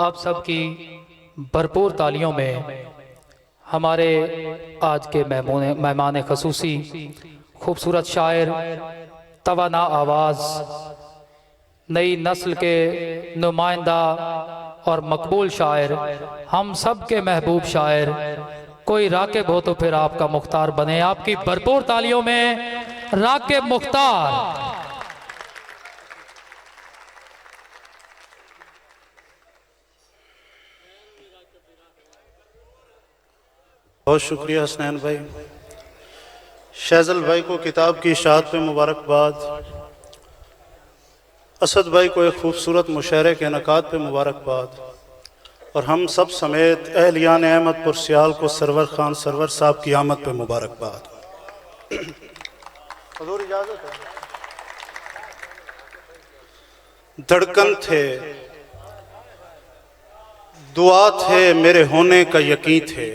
आप सबकी भरपूर तालियों में हमारे आज के मेहमान खसूसी खूबसूरत शायर, तवाना आवाज़, नई नस्ल के नुमाइंदा और मकबूल शायर, हम सब के महबूब शायर, कोई राकिब हो तो फिर आपका मुख्तार बने। आपकी भरपूर तालियों में राकिब मुख्तार। बहुत शुक्रिया हसनैन भाई। शहज़ल भाई को किताब की इशाअत पे मुबारकबाद। असद भाई को एक खूबसूरत मुशायरे के इनकाद पे मुबारकबाद। और हम सब समेत अहलियान अहमदपुर सियाल को सरवर खान सरवर साहब की आमद पे मुबारकबाद। हुज़ूर इजाज़त है। धड़कन थे, दुआ थे, मेरे होने का यकीन थे।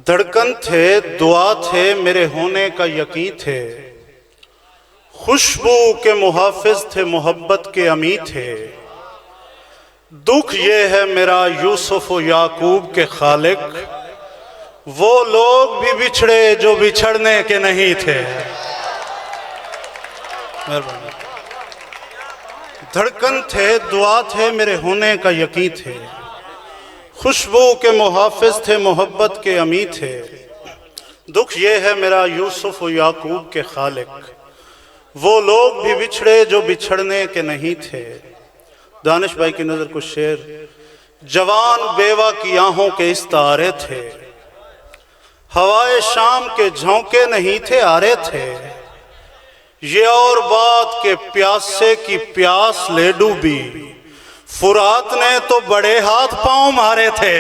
धड़कन थे, दुआ थे, मेरे होने का यकीन थे। खुशबू के मुहाफिज थे, मोहब्बत के अमी थे। दुख ये है मेरा यूसुफ व याकूब के खालिक, वो लोग भी बिछड़े जो बिछड़ने के नहीं थे। धड़कन थे, दुआ थे, मेरे होने का यकीन थे। खुशबू के मुहाफिज थे, मोहब्बत के अमी थे। दुख ये है मेरा यूसुफ व याकूब के खालिक, वो लोग भी बिछड़े जो बिछड़ने के नहीं थे। दानिश भाई की नज़र कुछ शेर। जवान बेवा की आहों के इस्तारे थे, हवाए शाम के झोंके नहीं थे आरे थे। ये और बात के प्यासे की प्यास ले डूबी, फुरात ने तो बड़े हाथ पांव मारे थे।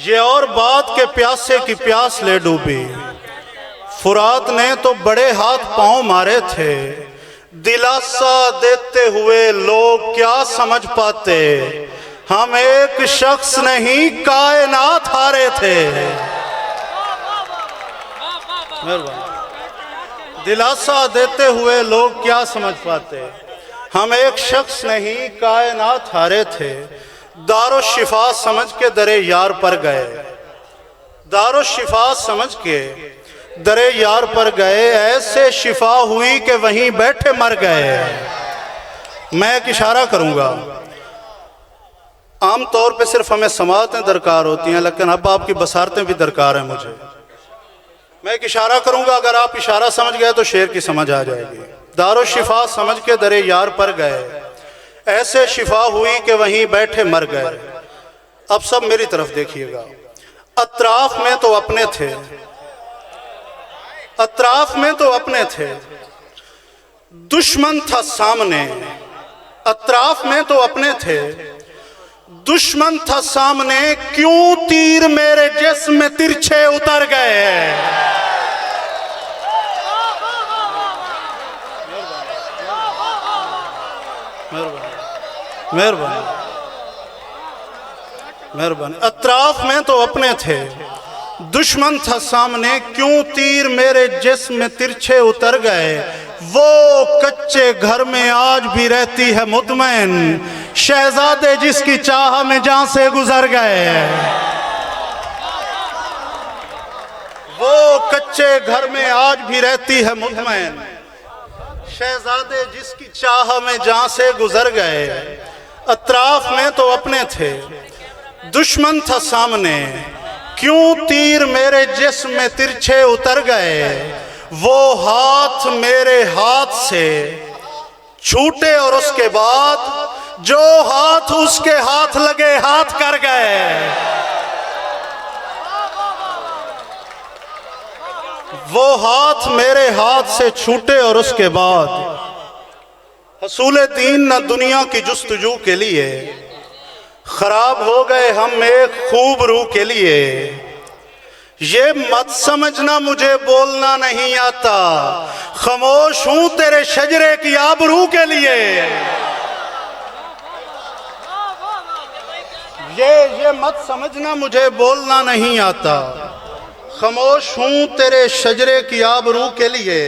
ये और बात के प्यासे की प्यास ले डूबी, फुरात ने तो बड़े हाथ पांव मारे थे। दिलासा देते हुए लोग क्या समझ पाते, हम एक शख्स नहीं कायनात हारे थे। दिलासा देते हुए लोग क्या समझ पाते, हम एक शख्स नहीं कायनात हारे थे। दारो शिफा समझ के दरे यार पर गए, दारो शिफा समझ के दरे यार पर गए। ऐसे शिफा हुई कि वहीं बैठे मर गए। मैं एक इशारा करूंगा। आम तौर पे सिर्फ हमें समाअतें दरकार होती हैं, लेकिन अब आपकी बसारतें भी दरकार हैं मुझे। मैं एक इशारा करूंगा, अगर आप इशारा समझ गए तो शेर की समझ आ जाएगी। दारो शिफा समझ के दरे यार पर गए, ऐसे शिफा हुई कि वहीं बैठे मर गए। अब सब मेरी तरफ देखिएगा। अतराफ में तो अपने थे, अतराफ में तो अपने थे, दुश्मन था सामने। अतराफ में तो अपने थे, दुश्मन था सामने। क्यों तीर मेरे जिस्म में तिरछे उतर गए। मेहरबानी मेहरबानी। अतराफ में तो अपने थे, दुश्मन था सामने। क्यों तीर मेरे जिस्म में तिरछे उतर गए। वो कच्चे घर में आज भी रहती है मुतमैन, शहजादे जिसकी चाह में जान से गुजर गए। वो कच्चे घर में आज भी रहती है मुतमैन, शहजादे जिसकी चाह में जान से गुजर गए। अतराफ में तो अपने थे, दुश्मन था सामने। क्यों तीर मेरे जिस्म में तिरछे उतर गए। वो हाथ मेरे हाथ से छूटे और उसके बाद जो हाथ उसके हाथ लगे हाथ कर गए। वो हाथ मेरे हाथ से छूटे और उसके बाद हसूले दीन न दुनिया की जुस्तजू के लिए, खराब हो गए हम एक खूब रूह के लिए। ये मत समझना मुझे बोलना नहीं आता, खामोश हूं तेरे शजरे की आबरू के लिए। ये मत समझना मुझे बोलना नहीं आता, खामोश हूं तेरे शजरे की आबरू के लिए।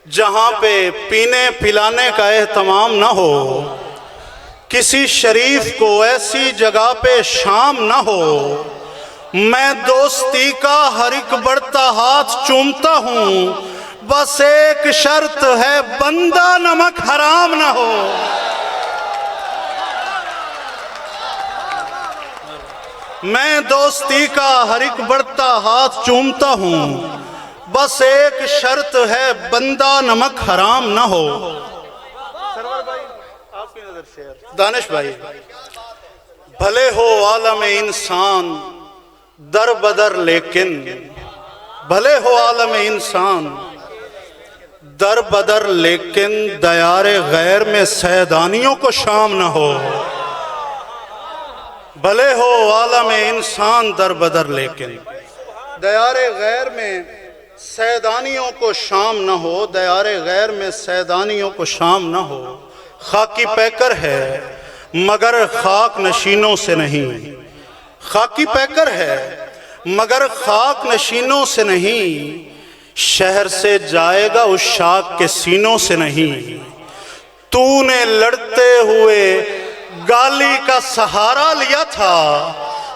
जहाँ पे पीने पिलाने का एहतमाम न हो, किसी शरीफ को ऐसी जगह पे शाम न हो, मैं दोस्ती का हर एक बढ़ता हाथ चूमता हूँ, बस एक शर्त है बंदा नमक हराम न हो। मैं दोस्ती का हर एक बढ़ता हाथ चूमता हूँ, बस एक शर्त है बंदा नमक हराम न हो। सरवर भाई आपकी नजर शेयर। दानिश भाई, भले हो आलम इंसान दर बदर लेकिन, भले हो आलम इंसान दर बदर लेकिन, दयारे गैर में सैदानियों को शाम न हो। भले हो आलम इंसान दर बदर लेकिन, दयारे गैर में सैदानियों को शाम न हो, दयारे गैर में सैदानियों को शाम न हो। खाकी पैकर है मगर खाक नशीनों से नहीं, खाकी पैकर है मगर खाक नशीनों से नहीं, शहर से जाएगा उस शाख के सीनों से नहीं। तूने लड़ते हुए गाली का सहारा लिया था,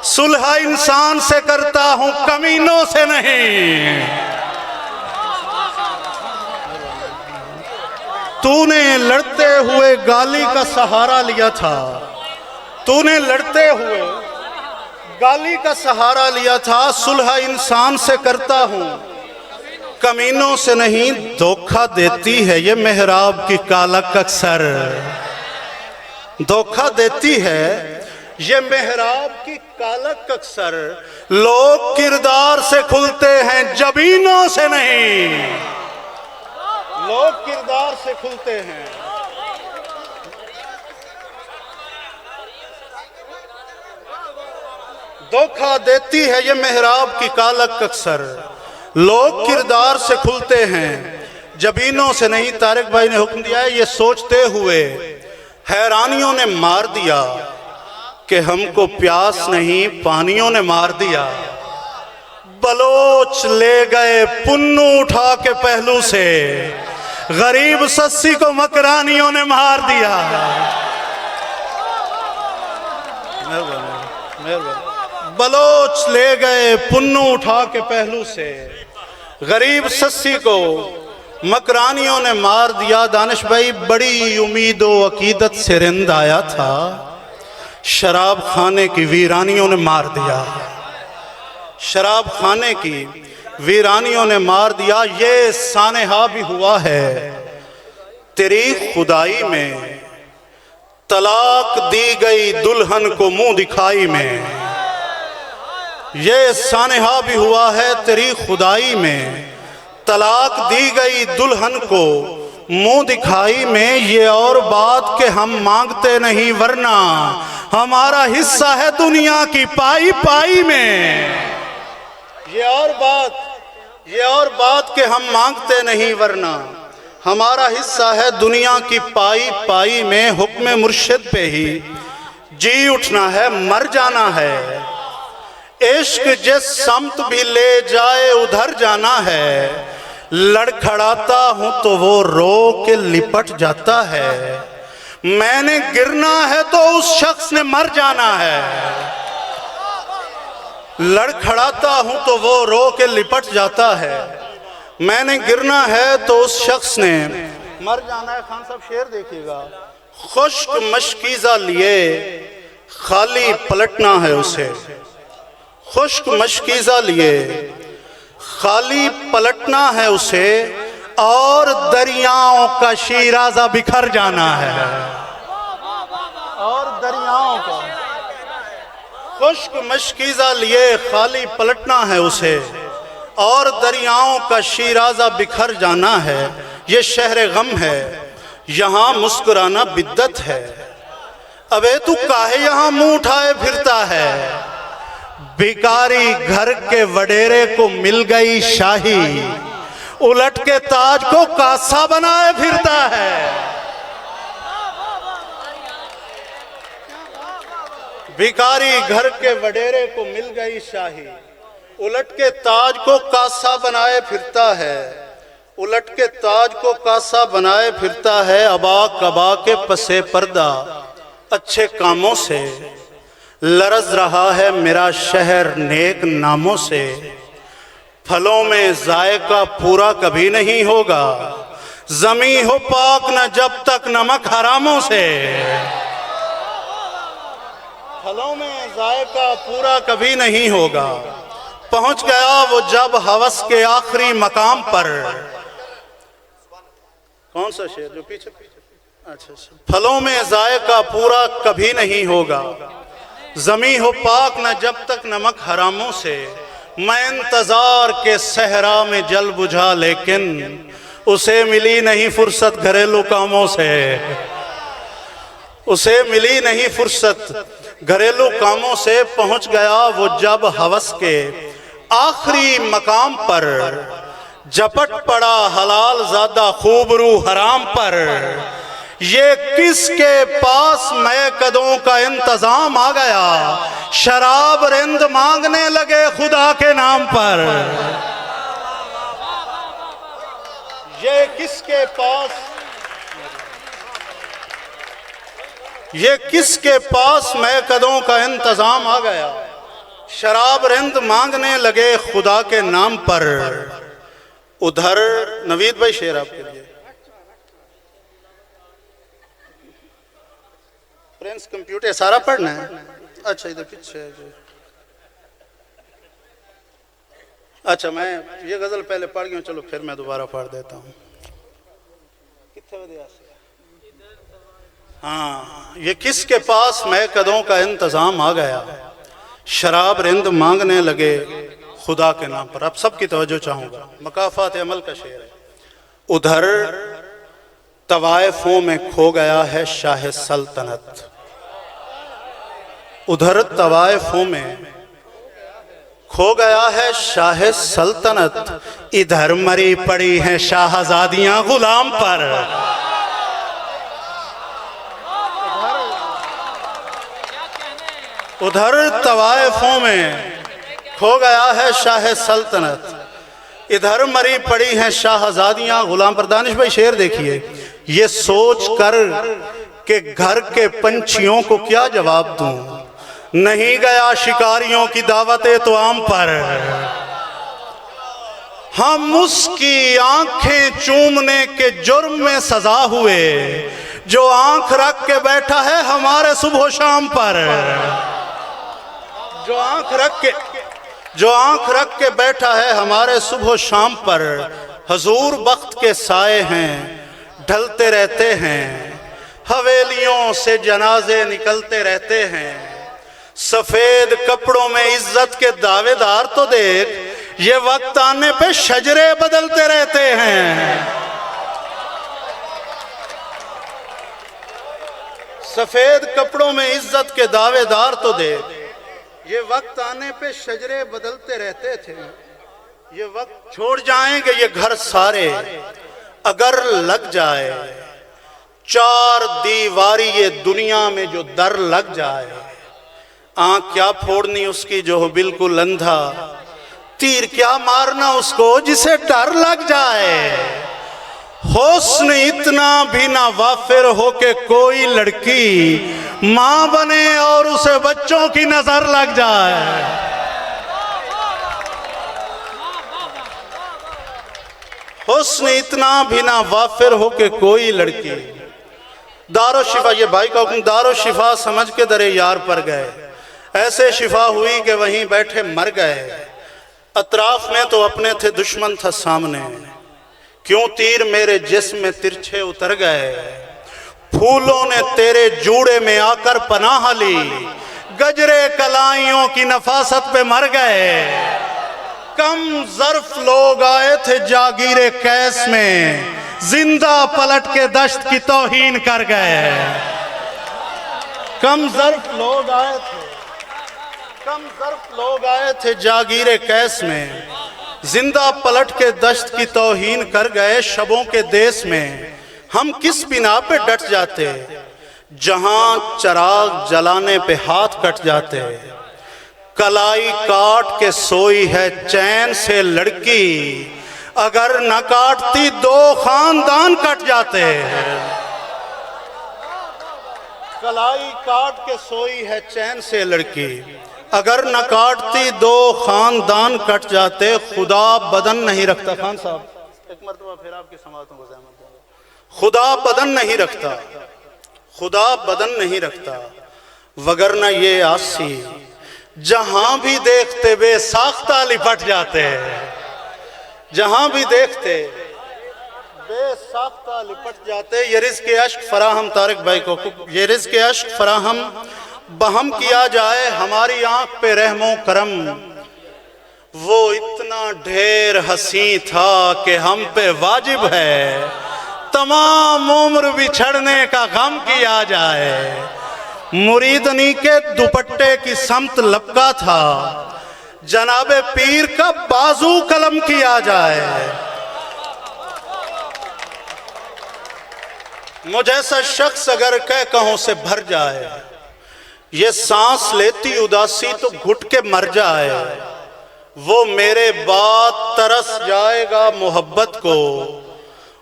सुलह इंसान से करता हूं कमीनों से नहीं। तूने लड़ते हुए गाली का सहारा लिया था, तूने लड़ते हुए गाली का सहारा लिया था, सुलह इंसान से करता हूं कमीनों से नहीं। धोखा देती है ये मेहराब की कालक अक्सर, धोखा देती है ये मेहराब की कालक अक्सर। लोग किरदार से खुलते हैं जबीनों से नहीं, लोग किरदार से खुलते हैं। धोखा देती है ये मेहराब की कालक अक्सर, लोग किरदार से खुलते हैं जबीनों से नहीं। तारिक भाई ने हुक्म दिया है, ये सोचते हुए हैरानियों ने मार दिया कि हमको प्यास नहीं पानियों ने मार दिया। बलोच ले गए पुन्नू उठा के पहलू से, गरीब सस्सी को मकरानियों ने मार दिया। बलोच ले गए पुन्नू उठा के पहलू से, गरीब सस्सी को मकरानियों ने मार दिया। दानिश भाई, बड़ी उम्मीद व अकीदत से रिंद आया था, शराब खाने की वीरानियों ने मार दिया, शराब खाने की वीरानियों ने मार दिया। ये सानेहा भी हुआ है तेरी खुदाई में, तलाक दी गई दुल्हन को मुंह दिखाई में। ये सानेहा भी हुआ है तेरी खुदाई में, तलाक दी गई दुल्हन को मुंह दिखाई में। ये और बात के हम मांगते नहीं वरना हमारा हिस्सा है दुनिया की पाई पाई में। ये और बात के हम मांगते नहीं वरना हमारा हिस्सा है दुनिया की पाई पाई में। हुक्म मुर्शिद पे ही जी उठना है, मर जाना है। इश्क जिस समत भी ले जाए उधर जाना है। लड़खड़ाता हूं तो वो रो के लिपट जाता है। मैंने गिरना है तो उस शख्स ने मर जाना है। लड़खड़ाता हूं तो वो रो के लिपट जाता है। मैंने गिरना है तो उस शख्स ने मर जाना है। खान साहब शेर देखिएगा। खुश्क मशकीज़ा लिए खाली पलटना है उसे, खुश्क मशकीज़ा लिए खाली पलटना है उसे, और दरियाओं का शीराज़ा बिखर जाना है। और दरियाओं का खुश्क मशकीज़ा लिए खाली पलटना है उसे, और दरियाओं का शीराज़ा बिखर जाना है। ये शहर गम है, यहाँ मुस्कुराना बिद्दत है। अबे तू काहे यहाँ मुंह उठाए फिरता है। भिखारी घर के वडेरे को मिल गई शाही, उलट के ताज को कासा बनाए फिरता है। भिखारी घर के वडेरे को मिल गई शाही, उलट के ताज को कासा बनाए फिरता है। उलट के ताज को कासा बनाए फिरता है, अबा कबा के पसे पर्दा अच्छे कामों से। लरज रहा है मेरा शहर नेक नामों से, फलों में जायका पूरा कभी नहीं होगा, जमी हो पाक न जब तक नमक हरामों से। फलों में जायका पूरा कभी नहीं होगा। पहुंच गया वो जब हवस के आखिरी मकाम पर। कौन सा शेर जो पीछे? अच्छा। फलों में जायका पूरा कभी नहीं होगा, जमी हो पाक न जब तक नमक हरामों से। मैं इंतजार के सहरा में जल बुझा, लेकिन उसे मिली नहीं फुर्सत घरेलू कामों से। उसे मिली नहीं फुर्सत घरेलू कामों से। पहुंच गया वो जब हवस के आखिरी मकाम पर, झपट पड़ा हलाल ज़्यादा खूबरू हराम पर। ये किसके पास मैं कदों का इंतजाम आ गया, शराब रिंद मांगने लगे खुदा के नाम पर। ये किसके पास, ये किसके पास मैं कदों का इंतजाम आ गया, शराब रिंद मांगने लगे खुदा के नाम पर। उधर नवीद भाई शेर आपके लिए। प्रिंस कंप्यूटर सारा पढ़ना है? अच्छा इधर पीछे है जी। अच्छा मैं ये गजल पहले पढ़ गया, चलो फिर मैं दोबारा पढ़ देता हूँ। कितने बजे? हाँ, ये किसके पास मैं कदों का इंतजाम आ गया, शराब रिंद मांगने लगे खुदा के नाम पर। अब सबकी तवज्जो चाहूंगा, मकाफात अमल का शेर है। उधर तवाइफों में खो गया है शाह सल्तनत, उधर तवाइफों में खो गया है शाह सल्तनत। इधर मरी पड़ी हैं शाहजादियां गुलाम पर। उधर तवाइफों में खो गया है शाह सल्तनत, इधर मरी पड़ी हैं शाहजादियां गुलाम पर। दानिश भाई शेर देखिए। ये सोच कर के घर के पंछियों को क्या जवाब दूं, नहीं गया शिकारियों की दावते तो आम पर। हम उसकी आंखें चूमने के जुर्म में सजा हुए, जो आंख रख के बैठा है हमारे सुबह शाम पर। जो आंख रख के बैठा है हमारे सुबह शाम पर। हजूर बख्त के साए हैं, ढलते रहते हैं, हवेलियों से जनाजे निकलते रहते हैं। सफेद कपड़ों में इज्जत के दावेदार तो देख, ये वक्त आने पे शजरे बदलते रहते हैं। सफेद कपड़ों में इज्जत के दावेदार तो देख, ये वक्त आने पे शजरे बदलते रहते थे। ये वक्त छोड़ जाएंगे ये घर सारे, अगर लग जाए चार दीवारी ये दुनिया में जो दर लग जाए। आंख क्या फोड़नी उसकी जो हो बिल्कुल अंधा, तीर क्या मारना उसको जिसे डर लग जाए। हुस्न इतना भी ना वाफिर हो के कोई लड़की मां बने और उसे बच्चों की नजर लग जाए। हुस्न इतना भी ना वाफिर हो के कोई लड़की। दारो शिफा, ये भाई का हुक्म, दारो शिफा समझ के दरे यार पर गए। ऐसे शिफा हुई कि वहीं बैठे मर गए। अतराफ में तो अपने थे, दुश्मन था सामने। क्यों तीर मेरे जिस्म में तिरछे उतर गए। फूलों ने तेरे जूड़े में आकर पनाह ली, गजरे कलाइयों की नफासत पे मर गए। कम ज़र्फ लोग आए थे जागीरे कैस में, जिंदा पलट के दश्त की तौहीन कर गए। कम ज़र्फ लोग आए थे, कम ज़र्फ लोग आए थे जागीरे कैस में, जिंदा पलट के दश्त की तौहीन कर गए। शबों के देश में हम किस बिना पे डट जाते, जहां चराग जलाने पे हाथ कट जाते। कलाई काट के सोई है चैन से लड़की, अगर न काटती दो खानदान कट जाते। कलाई काट के सोई है चैन से लड़की, अगर न काटती दो खानदान कट जाते। खुदा बदन नहीं रखता। खान साहब एक मरतबा फिर आपकी समातों को ज़हमत दूंगा। खुदा बदन नहीं रखता, खुदा बदन नहीं रखता, वगरना ये आसी जहां भी देखते बेसाख्ता लिपट जाते। जहां भी देखते बेसाख्ता लिपट जाते। ये रिज़्क़ अश्क फराहम तारिक भाई को, ये रिज़्क़ अश्क फराहम बहम किया जाए हमारी आंख पे रहमो करम। वो इतना ढेर हंसी था कि हम पे वाजिब है तमाम उम्र बिछड़ने का गम किया जाए। मुरीदनी के दुपट्टे की समत लपका था, जनाबे पीर का बाजू कलम किया जाए। मुझे ऐसा शख्स अगर कहों से भर जाए, ये सांस लेती उदासी तो घुट के मर जाए। वो मेरे बाद तरस जाएगा मोहब्बत को,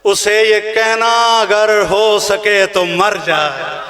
उसे ये कहना अगर हो सके तो मर जाए।